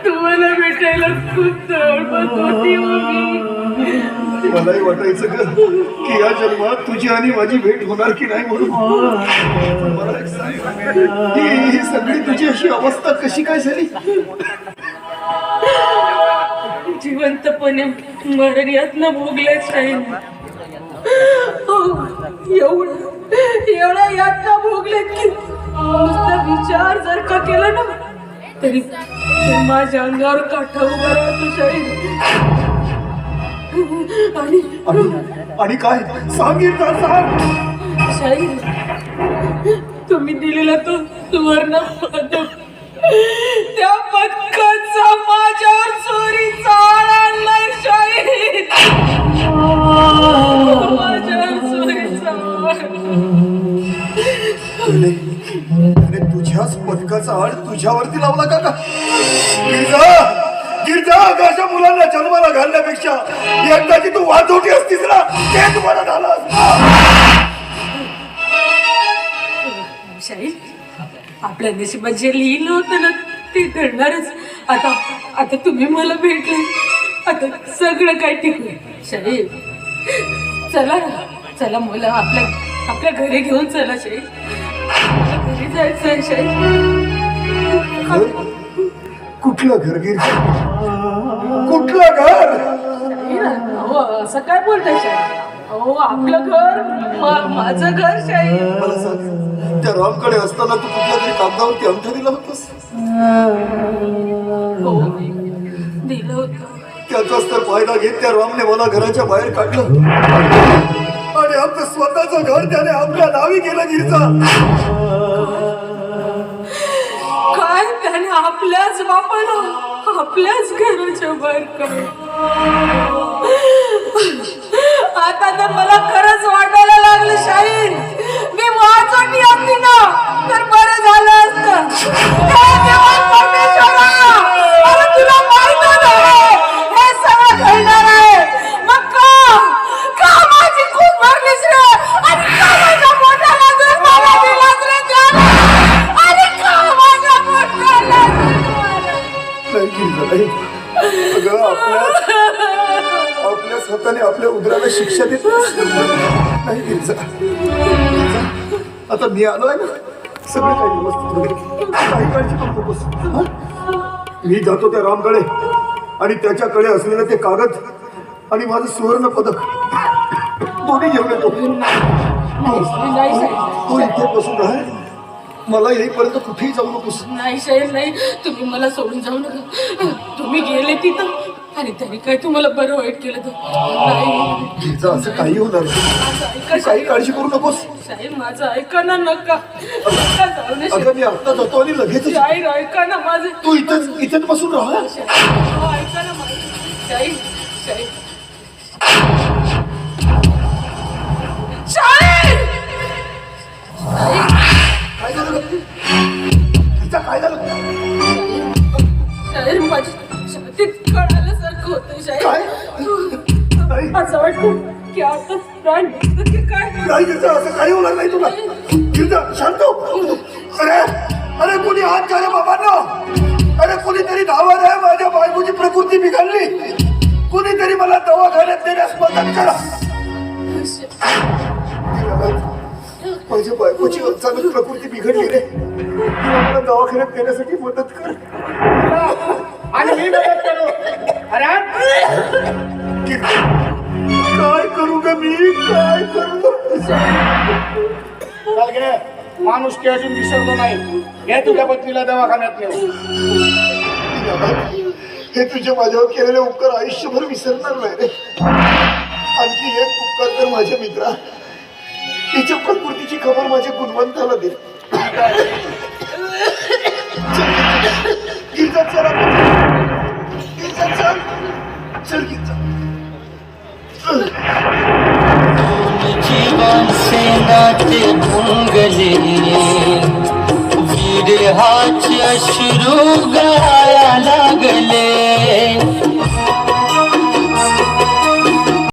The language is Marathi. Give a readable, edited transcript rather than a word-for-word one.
तुम्हाला भेटायला खूप तळमळ होती. मलाही वाटायचं ग की या जन्मात तुझी आणि माझी भेट होणार की नाही म्हणून. मला एक सांग, ही सगळी तुझी अशी अवस्था कशी काय झाली? जिवंतपणे मरण यातना भोगल्याच नाही. एवढा यातना भोगल्यात की नुसता विचार जर का केला ना तरी माझ्या अंगावर काठा उभा राहतो शाहीर. आणि काय सांगितलं सांग शाहीर, तुम्ही दिलेला तो सुवर्ण पदक, त्या पदकाचा माझ्यावर चोरीचा आळ आणलाय शाहीर. माझ्यावर चोरीचा अरे तुझ्याच पदकाचा आळ तुझ्यावरती लावला का? गिरजा अशा मुलांना जन्माला घालण्यापेक्षा एकदाची तू वाजवटी असतीस ना ते तुम्हाला झालं. शाहीर, आपल्या नशिबात जे लिहिलं होतं ना ते घडणारच. आता तुम्ही मला भेटले, आता सगळं काय ठीक होईल. शाहीर चला ना, चला मला आपल्या घरी घेऊन चला शाहीर. घरी जायचं शाहीर. कुठलं घर गिरजा? कुठलं घर? हो असं काय बोलताय शाहीर? हो आपलं घर, माझं घर शाहीर. मला सांग, त्या रामकडे असताना तू कुठल्या तरी कागदावरती अंगठा दिला होतास? हो दिलं होतं. त्याचाच तर फायदा घेत त्या रामने मला घराच्या बाहेर काढलं आणि आमचं स्वतःचं घर त्याने आपल्या नावी केलं. गिरजा काय त्याने आपल्याच बापाला आपल्याच घराच्या बाहेर काढलं. आता तर मला खरंच वाटायला लागलं शाहीर, मी वाचवली असती ना तर बरं झालं असतं. अरे तुला माहित आहे हे सगळं घडणार आहे, मग का माझी खूप भरलीस रे, आणि का माझ्या पोटाला दूध मला दिलास रे देवा, आणि का माझ्या पोटाला नाही. अगं आपल्याच हाताने आपल्या उदराला शिक्षा देत नाही. गिरजा आता मी आलोय ना, सगळं काही व्यवस्थित होईल. काही काळजी करू नकोस. मी जातो त्या रामकडे आणि त्याच्याकडे असलेलं ते कागद आणि माझं सुवर्ण पदक दोन्ही घेऊन येतो. तू इथे बसून राह, मला येईपर्यंत कुठेही जाऊ नकोस. नाही शाहीर नाही, तुम्ही मला सोडून जाऊ नका. तुम्ही गेले तिथं आणि त्यांनी काय तुम्हाला बरं वाईट केलं तर नाही. असं काही होणार नाही, काही काळजी करू नकोस. शाहीर माझं ऐका ना, नका जाऊ नये. अगं मी आता जातो आणि लगेच. शाहीर ऐका ना माझं. तू इथेच बसून राहा. ऐका ना माझं शाहीर. शाहीर काय झालं? काय झालं? शाहीर माझ्या छातीत कळाल्यासारखं होतं शाहीर. असं वाटतं की आता प्राण निघतो की काय. नाही गिरजा, असं काही होणार नाही तुला. गिरजा शांत हो. अरे कोणी हात घाला बाबांना. अरे कोणीतरी धावा रे, माझ्या बायकोची प्रकृती बिघडली. कोणीतरी मला दवाखान्यात नेण्यास मदत करा. माझ्या बायकोची अचानक प्रकृती बिघडली रे, मला दवाखान्यात नेण्यासाठी मदत कर. आणि मी मदत करू. अरे काय करू ग मी, काय करू? चल गे, माणूस की अजून विसरलो नाही. घे तुझ्या पत्नीला दवाखान्यात नेऊ. हे तुझे माझ्यावर केलेले उपकार आयुष्यभर विसरणार नाही रे. आणखी एक उपकार तर माझ्या मित्रा, तिच्या प्रकृतीची खबर माझ्या गुणवंताला दे. गिरजा जीवांचे नाते भंगले विरहाचे अश्रू गाळे